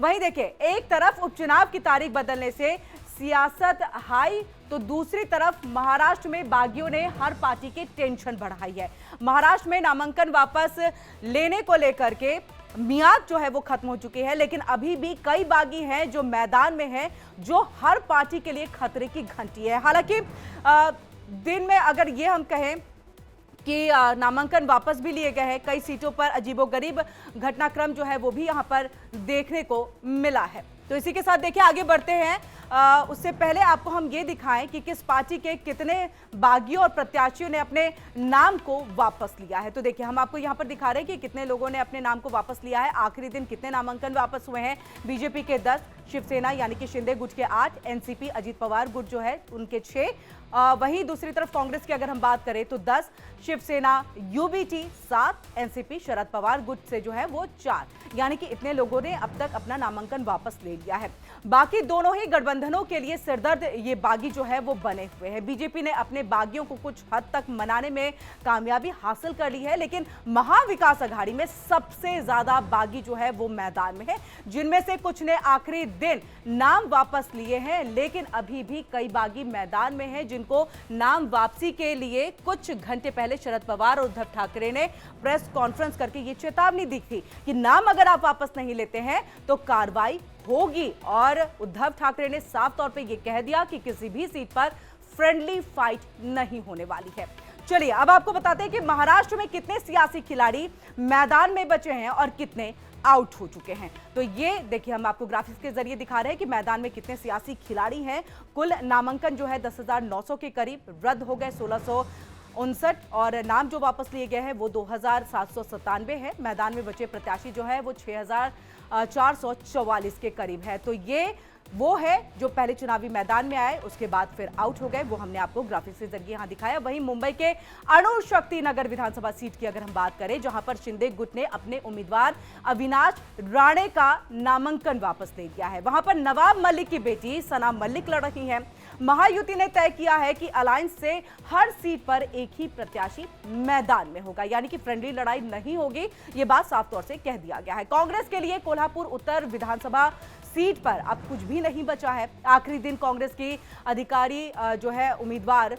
वहीं देखिए, एक तरफ उपचुनाव की तारीख बदलने से सियासत हाई, तो दूसरी तरफ महाराष्ट्र में बागियों ने हर पार्टी की टेंशन बढ़ाई है। महाराष्ट्र में नामांकन वापस लेने को लेकर के मियाद जो है वो खत्म हो चुकी है, लेकिन अभी भी कई बागी हैं जो मैदान में हैं, जो हर पार्टी के लिए खतरे की घंटी है। हालांकि दिन में अगर ये हम कहें कि नामांकन वापस भी लिए गए हैं, कई सीटों पर अजीबोगरीब घटनाक्रम जो है वो भी यहां पर देखने को मिला है। तो इसी के साथ देखिए आगे बढ़ते हैं। उससे पहले आपको हम ये दिखाएं कि किस पार्टी के कितने बागियों और प्रत्याशियों ने अपने नाम को वापस लिया है। तो देखिए, हम आपको यहां पर दिखा रहे हैं कि कितने लोगों ने अपने नाम को वापस लिया है। आखिरी दिन कितने नामांकन वापस हुए हैं। बीजेपी के 10, शिवसेना यानी कि शिंदे गुट के 8, एनसीपी अजीत पवार गुट जो है उनके 6, वहीं दूसरी तरफ कांग्रेस की अगर हम बात करें तो 10, शिवसेना यूबीटी 7, एनसीपी शरद पवार गुट से जो है वो 4, यानी कि इतने लोगों ने अब तक अपना नामांकन वापस ले लिया है। बाकी दोनों ही गठबंधनों के लिए सिरदर्द ये बागी जो है वो बने हुए हैं। बीजेपी ने अपने बागियों को कुछ हद तक मनाने में कामयाबी हासिल कर ली है, लेकिन महाविकास अघाड़ी में सबसे ज्यादा बागी जो है वो मैदान में है, जिनमें से कुछ ने आखिरी दिन नाम वापस लिए हैं, लेकिन अभी भी कई बागी मैदान में हैं, जिनको नाम वापसी के लिए कुछ घंटे पहले शरद पवार और उद्धव ठाकरे ने प्रेस कॉन्फ्रेंस करके ये चेतावनी दी थी कि नाम अगर आप वापस नहीं लेते हैं तो कार्रवाई होगी। और उद्धव ठाकरे ने साफ तौर पे ये कह दिया कि किसी भी सीट पर फ्रेंडली फाइट नहीं होने वाली है। चलिए अब आपको बताते हैं कि महाराष्ट्र में कितने सियासी खिलाड़ी मैदान में बचे हैं और कितने आउट हो चुके हैं। तो ये देखिए, हम आपको ग्राफिक्स के जरिए दिखा रहे हैं कि मैदान में कितने सियासी खिलाड़ी हैं। कुल नामांकन जो है 10,900 के करीब, रद्द हो गए 1659 और नाम जो वापस लिए गए हैं वो 2,797 है। मैदान में बचे प्रत्याशी जो है वो 6,444 के करीब है। तो ये वो है जो पहले चुनावी मैदान में आए, उसके बाद फिर आउट हो गए। वो हमने आपको ग्राफिक्स के जरिए यहां दिखाया। वहीं मुंबई के अणुशक्ति नगर विधानसभा सीट की अगर हम बात करें, जहां पर शिंदे गुट ने अपने उम्मीदवार अविनाश राणे का नामांकन वापस ले लिया है, वहां पर नवाब मलिक की बेटी सना मलिक लड़ रही हैं। महायुति ने तय किया है कि अलायंस से हर सीट पर एक ही प्रत्याशी मैदान में होगा, यानी कि फ्रेंडली लड़ाई नहीं होगी, ये बात साफ तौर से कह दिया गया है। कांग्रेस के लिए कोल्हापुर उत्तर विधानसभा सीट पर अब कुछ भी नहीं बचा है। आखिरी दिन कांग्रेस की अधिकारी जो है उम्मीदवार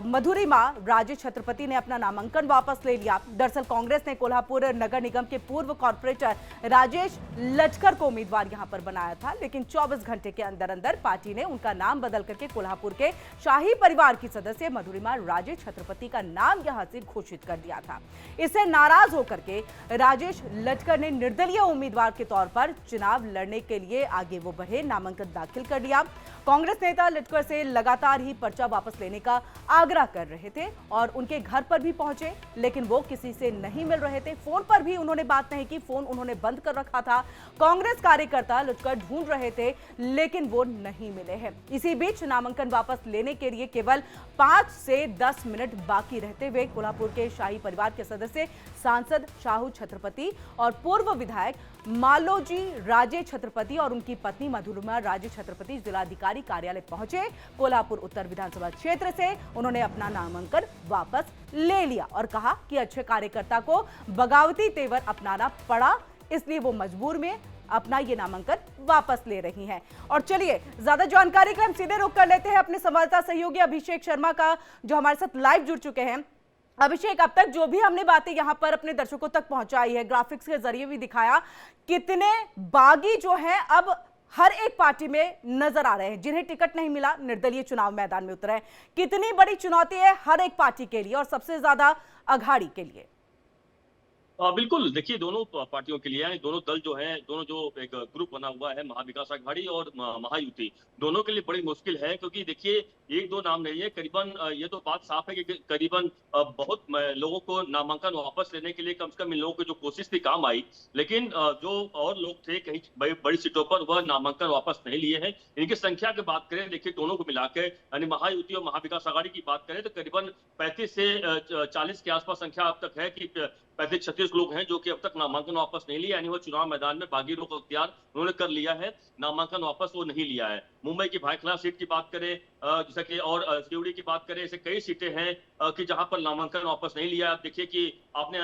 मधुरिमा राजे छत्रपति ने अपना नामांकन वापस ले लिया। दरअसल कांग्रेस ने कोल्हापुर नगर निगम के पूर्व कॉर्पोरेटर राजेश लटकर को उम्मीदवार यहां पर बनाया था, लेकिन 24 घंटे के अंदर अंदर पार्टी ने उनका नाम बदल करके कोल्हापुर के शाही परिवार की सदस्य मधुरिमा राजे छत्रपति का नाम यहां से घोषित कर दिया था। इससे नाराज होकर के राजेश लटकर ने निर्दलीय उम्मीदवार के तौर पर चुनाव लड़ने के लिए आगे वो बढ़े, नामांकन दाखिल कर लिया। कांग्रेस नेता लटकर से लगातार ही पर्चा वापस लेने का आग्रह कर रहे थे और उनके घर पर भी पहुंचे, लेकिन वो किसी से नहीं मिल रहे थे। फोन पर भी उन्होंने बात नहीं की, फोन उन्होंने बंद कर रखा था। कांग्रेस कार्यकर्ता लटकर ढूंढ रहे थे, लेकिन वो नहीं मिले हैं। इसी बीच नामांकन वापस लेने के लिए केवल 5 से 10 मिनट बाकी रहते हुए कोल्हापुर के शाही परिवार के सदस्य सांसद शाहू छत्रपति और पूर्व विधायक मालोजी राजे छत्रपति और उनकी पत्नी मधुरिमा राजे छत्रपति जिलाधिकारी कार्यालय पहुंचे। कोल्हापुर उत्तर विधानसभा क्षेत्र से उन्होंने अपना नामांकन वापस ले लिया और कहा कि अच्छे कार्यकर्ता को बगावती तेवर अपनाना पड़ा, इसलिए वो मजबूर में अपना ये नामांकन वापस ले रही हैं। और चलिए ज्यादा जानकारी के लिए हम सीधे रुख कर लेते हैं अपने संवाददाता सहयोगी अभिषेक शर्मा का, जो हमारे साथ लाइव जुड़ चुके हैं। अभिषेक, अब तक जो भी हमने बातें यहां पर अपने दर्शकों तक पहुंचाई है, ग्राफिक्स के जरिए भी दिखाया, कितने बागी जो हैं अब हर एक पार्टी में नजर आ रहे हैं, जिन्हें टिकट नहीं मिला निर्दलीय चुनाव मैदान में उतरे हैं। कितनी बड़ी चुनौती है हर एक पार्टी के लिए और सबसे ज्यादा अघाड़ी के लिए? बिल्कुल, देखिए दोनों पार्टियों के लिए, यानी दोनों दल जो हैं, दोनों जो एक ग्रुप बना हुआ है महाविकास अघाड़ी और महायुति, दोनों के लिए बड़ी मुश्किल है, क्योंकि देखिए 1-2 नाम नहीं है, करीबन ये तो बात साफ है कि करीबन बहुत लोगों को नामांकन वापस लेने के लिए कम से कम इन लोगों की जो कोशिश थी काम आई, लेकिन जो और लोग थे कहीं बड़ी सीटों पर वह नामांकन वापस नहीं लिए हैं। इनकी संख्या की बात करें, देखिए दोनों को मिलाकर यानी महायुति और महाविकास अघाड़ी की बात करें तो करीबन 35 से 40 के आसपास संख्या अब तक है कि 35-36 लोग हैं जो कि अब तक नामांकन वापस नहीं लिया, यानी वो चुनाव मैदान में बागी रोक अख्तियार उन्होंने कर लिया है, नामांकन वापस वो नहीं लिया है। मुंबई की भायखला सीट की बात करें, जैसा कि और सिवड़ी की बात करें, ऐसे कई सीटें हैं कि जहां पर नामांकन वापस नहीं लिया। आप देखिए कि आपने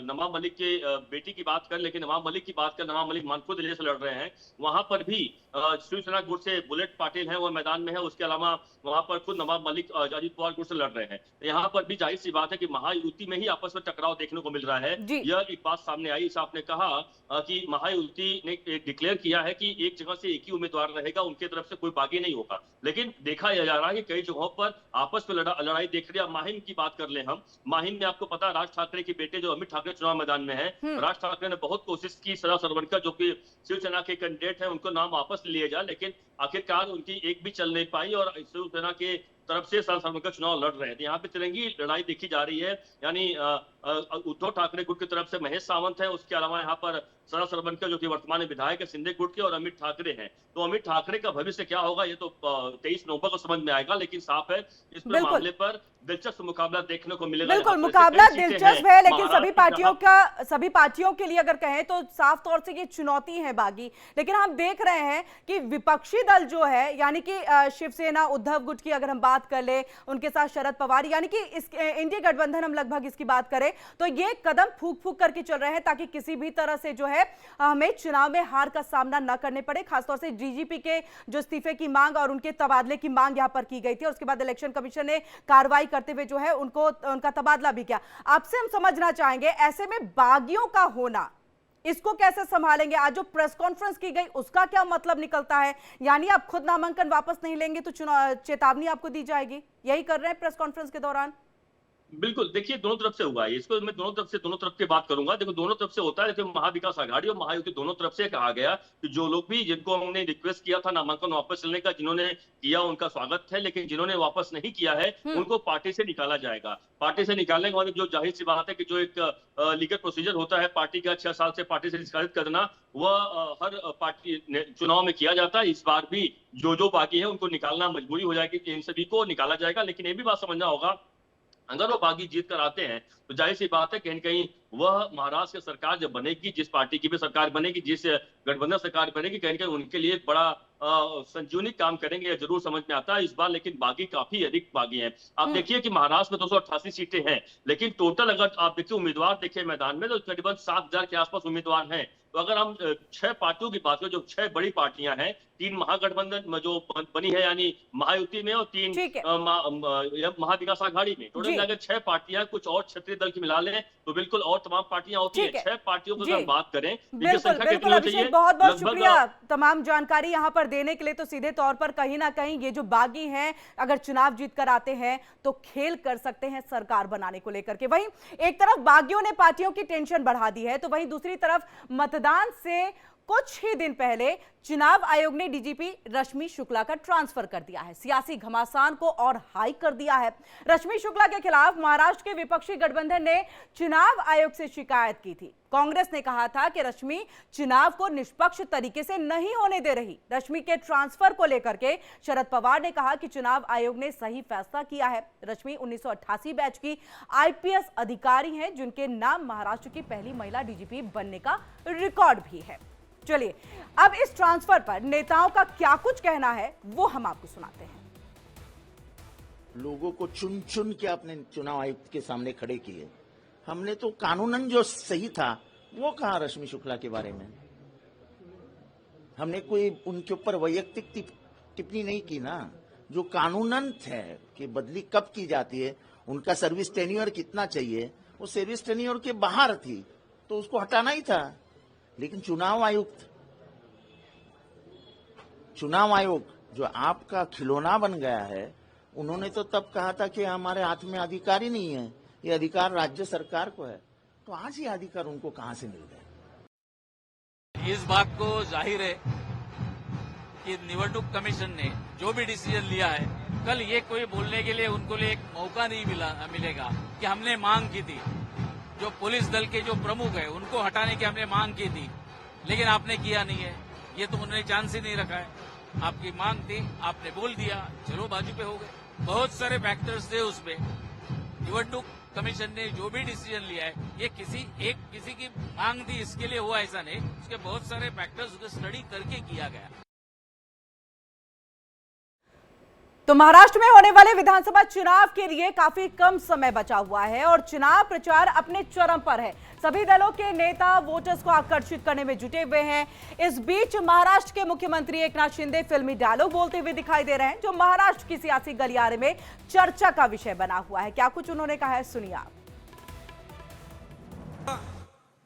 नवाब मलिक के बेटी की बात कर, लेकिन नवाब मलिक की बात कर, नवाब मलिक मानपुर जिले से लड़ रहे हैं, वहां पर भी शिवसेना गुट से बुलेट पाटिल है, वो मैदान में है। उसके अलावा वहां पर खुद नवाब मलिक अजीत पवार गुट से लड़ रहे हैं। यहाँ पर भी जाहिर सी बात है कि महायुति में ही आपस में टकराव देखने को मिल रहा है। यह एक बात सामने आई, इस आपने कहा कि महायुति ने डिक्लेयर किया है कि एक जगह से एक ही उम्मीदवार रहेगा, उनकी तरफ से कोई बागी नहीं होगा। लेकिन देखा जा रहा है कि कई जगहों पर आपस में लड़ाई देख रही है। माहिम की बात कर ले हम, माहिम में आपको पता, राज ठाकरे के बेटे जो अमित ठाकरे चुनाव मैदान में है, राज ठाकरे ने बहुत कोशिश की सदा सरवनकर जो कि शिवसेना के कैंडिडेट है उनको नाम वापस लिए जाए, लेकिन आखिरकार उनकी एक भी चल नहीं पाई और शिवसेना के तरफ से सदा सरवनकर चुनाव लड़ रहे थे। यहाँ पे तिरंगी लड़ाई देखी जा रही है, यानी उद्धव ठाकरे गुट की तरफ से महेश सावंत है, उसके अलावा यहाँ पर सदा सरवनकर जो कि वर्तमान विधायक है शिंदे गुट के, और अमित ठाकरे हैं। तो अमित ठाकरे का भविष्य क्या होगा ये तो 23 नवंबर को समझ में आएगा, लेकिन साफ है इस मामले पर दिलचस्प मुकाबला देखने को मिलेगा। बिल्कुल मुकाबला दिलचस्प है, लेकिन सभी पार्टियों के लिए अगर कहें तो साफ तौर से ये चुनौती है बागी। लेकिन हम देख रहे हैं कि विपक्षी दल जो है, यानी कि शिवसेना उद्धव गुट की अगर हम बात कर ले, उनके साथ शरद पवार, यानी कि इस इंडिया गठबंधन हम लगभग इसकी बात करें तो ये कदम फूक फूक करके चल रहे हैं ताकि किसी भी तरह से जो है हमें चुनाव में हार का सामना न करने पड़े। खासतौर से डीजीपी के जो इस्तीफे की मांग और उनके तबादले की मांग यहां पर की गई थी, और उसके बाद इलेक्शन कमीशन ने कार्रवाई करते हुए जो है उनका तबादला भी किया। आपसे हम समझना चाहेंगे ऐसे में बागियों का होना, इसको कैसे संभालेंगे? आज जो प्रेस कॉन्फ्रेंस की गई उसका क्या मतलब निकलता है? यानी आप खुद नामांकन वापस नहीं लेंगे तो चुनाव चेतावनी आपको दी जाएगी, यही कर रहे हैं प्रेस कॉन्फ्रेंस के दौरान? बिल्कुल, देखिए दोनों तरफ से हुआ है, इसको मैं दोनों तरफ की बात करूंगा। देखो दोनों तरफ से होता है, लेकिन महाविकास आघाड़ी और महायुति दोनों तरफ से कहा गया कि जो लोग भी जिनको हमने रिक्वेस्ट किया था नामांकन वापस लेने का, जिन्होंने किया उनका स्वागत है, लेकिन जिन्होंने वापस नहीं किया है उनको पार्टी से निकाला जाएगा। पार्टी से निकालने के बाद जो जाहिर सी बात है कि जो एक लीगल प्रोसीजर होता है पार्टी का 6 साल से पार्टी से निष्कासित करना, वह हर पार्टी चुनाव में किया जाता है। इस बार भी जो बाकी है उनको निकालना मजबूरी हो जाएगी, इन सभी को निकाला जाएगा। लेकिन ये भी बात समझना होगा, अगर वो बागी जीत कर आते हैं तो जाहिर सी बात है कहीं न कहीं वह महाराष्ट्र की सरकार जब बनेगी, जिस पार्टी की भी सरकार बनेगी, जिस गठबंधन सरकार बनेगी, कहीं न कहीं उनके लिए एक बड़ा संजीवनी काम करेंगे, यह जरूर समझ में आता है इस बार। लेकिन बागी काफी अधिक बागी हैं। आप देखिए कि महाराष्ट्र में 288 सीटें हैं, लेकिन टोटल अगर आप देखिए उम्मीदवार देखिए मैदान में तो करीबन 7,000 के आसपास उम्मीदवार हैं। तो अगर हम 6 पार्टियों की बात करें, जो 6 बड़ी पार्टियां हैं, 3 महागठबंधन जो बनी है यानी महायुति में, और 3 महाविकास आघाड़ी में, टोटल अगर 6 पार्टियां कुछ और क्षेत्रीय दल की मिला लें तो बिल्कुल और तमाम पार्टियां होती है। 6 पार्टियों की अगर बात करें, बिल्कुल अभिषेक, बहुत बहुत शुक्रिया तमाम जानकारी यहां पर देने के लिए। तो सीधे तौर पर कहीं ना कहीं ये जो बागी हैं अगर चुनाव जीत कर आते हैं तो खेल कर सकते हैं सरकार बनाने को लेकर के। वहीं एक तरफ बागियों ने पार्टियों की टेंशन बढ़ा दी है, तो वहीं दूसरी तरफ मतदान से कुछ ही दिन पहले चुनाव आयोग ने डीजीपी रश्मि शुक्ला का ट्रांसफर कर दिया है, सियासी घमासान को और हाई कर दिया है। रश्मि शुक्ला के खिलाफ महाराष्ट्र के विपक्षी गठबंधन ने चुनाव आयोग से शिकायत की थी। कांग्रेस ने कहा था कि रश्मि चुनाव को निष्पक्ष तरीके से नहीं होने दे रही। रश्मि के ट्रांसफर को लेकर के शरद पवार ने कहा कि चुनाव आयोग ने सही फैसला किया है। रश्मि 1988 बैच की आईपीएस अधिकारी हैं, जिनके नाम महाराष्ट्र की पहली महिला डीजीपी बनने का रिकॉर्ड भी है। चलिए अब इस ट्रांसफर पर नेताओं का क्या कुछ कहना है वो हम आपको सुनाते हैं। लोगों को चुन चुन के अपने चुनाव आयुक्त के सामने खड़े किए। हमने तो कानूनन जो सही था वो कहा रश्मि शुक्ला के बारे में। हमने कोई उनके ऊपर वैयक्तिक टिप्पणी नहीं की ना। जो कानूनन थे कि बदली कब की जाती है, उनका सर्विस टेन्योर कितना चाहिए, वो सर्विस टेन्योर के बाहर थी तो उसको हटाना ही था। लेकिन चुनाव आयोग जो आपका खिलौना बन गया है, उन्होंने तो तब कहा था कि हमारे हाथ में अधिकार ही नहीं है, ये अधिकार राज्य सरकार को है। तो आज ये अधिकार उनको कहां से मिल गए? इस बात को जाहिर है कि निवडणूक कमीशन ने जो भी डिसीजन लिया है, कल ये कोई बोलने के लिए उनको लिए एक मौका नहीं मिलेगा कि हमने मांग की थी। जो पुलिस दल के जो प्रमुख है उनको हटाने की हमने मांग की थी, लेकिन आपने किया नहीं है। ये तो उन्होंने चांस ही नहीं रखा है। आपकी मांग थी, आपने बोल दिया, चलो बाजू पे हो गए। बहुत सारे फैक्टर्स थे उसमें। निवडणूक कमीशन ने जो भी डिसीजन लिया है ये किसी की मांग थी इसके लिए हुआ ऐसा नहीं, उसके बहुत सारे फैक्टर्स को स्टडी करके किया गया। तो महाराष्ट्र में होने वाले विधानसभा चुनाव के लिए काफी कम समय बचा हुआ है और चुनाव प्रचार अपने चरम पर है। सभी दलों के नेता वोटर्स को आकर्षित करने में जुटे हुए हैं। इस बीच महाराष्ट्र के मुख्यमंत्री एकनाथ शिंदे फिल्मी डायलॉग बोलते हुए दिखाई दे रहे हैं, जो महाराष्ट्र की सियासी गलियारे में चर्चा का विषय बना हुआ है। क्या कुछ उन्होंने कहा है, सुनिए आप।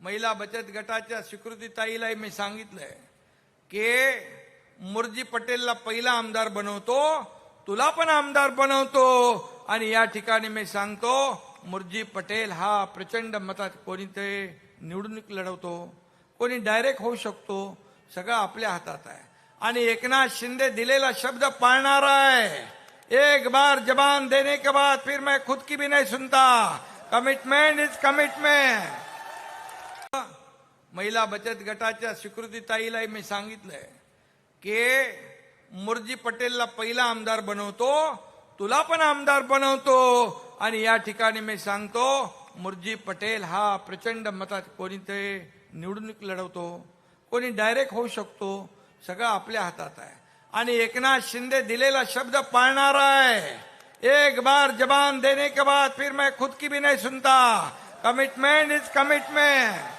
महिला बचत गटाच्या स्वीकृतीताईला मी सांगितलंय की मुरजी पटेलला पहिला आमदार बनवतो, तुला पण आमदार बनवतो आणि या ठिकाणी मी सांगतो मुरजी पटेल हा प्रचंड मतात कोणी ते निवडणूक लढवतो, कोणी डायरेक्ट होऊ शकतो, सगळं आपल्या हातात आहे आणि एकनाथ शिंदे दिलेला शब्द पाळणार आहे। एक बार जबान देने के बाद फिर मैं खुद की भी नहीं सुनता। Commitment is commitment. महिला बचत गटाच्या स्वीकृतीताईला मी सांगितलंय की मुरजी पटेलला पहिला आमदार बनवतो, तुला पण आमदार बनवतो आणि या ठिकाणी मी सांगतो मुरजी पटेल हा प्रचंड मतात कोणी ते निवडणूक लढवतो, कोणी डायरेक्ट होऊ शकतो, सगळं आपल्या हातात आहे आणि एकनाथ शिंदे दिलेला शब्द पाळणार आहे। एक बार जबान देने के बाद फिर मैं खुद की भी नहीं सुनता। Commitment is commitment.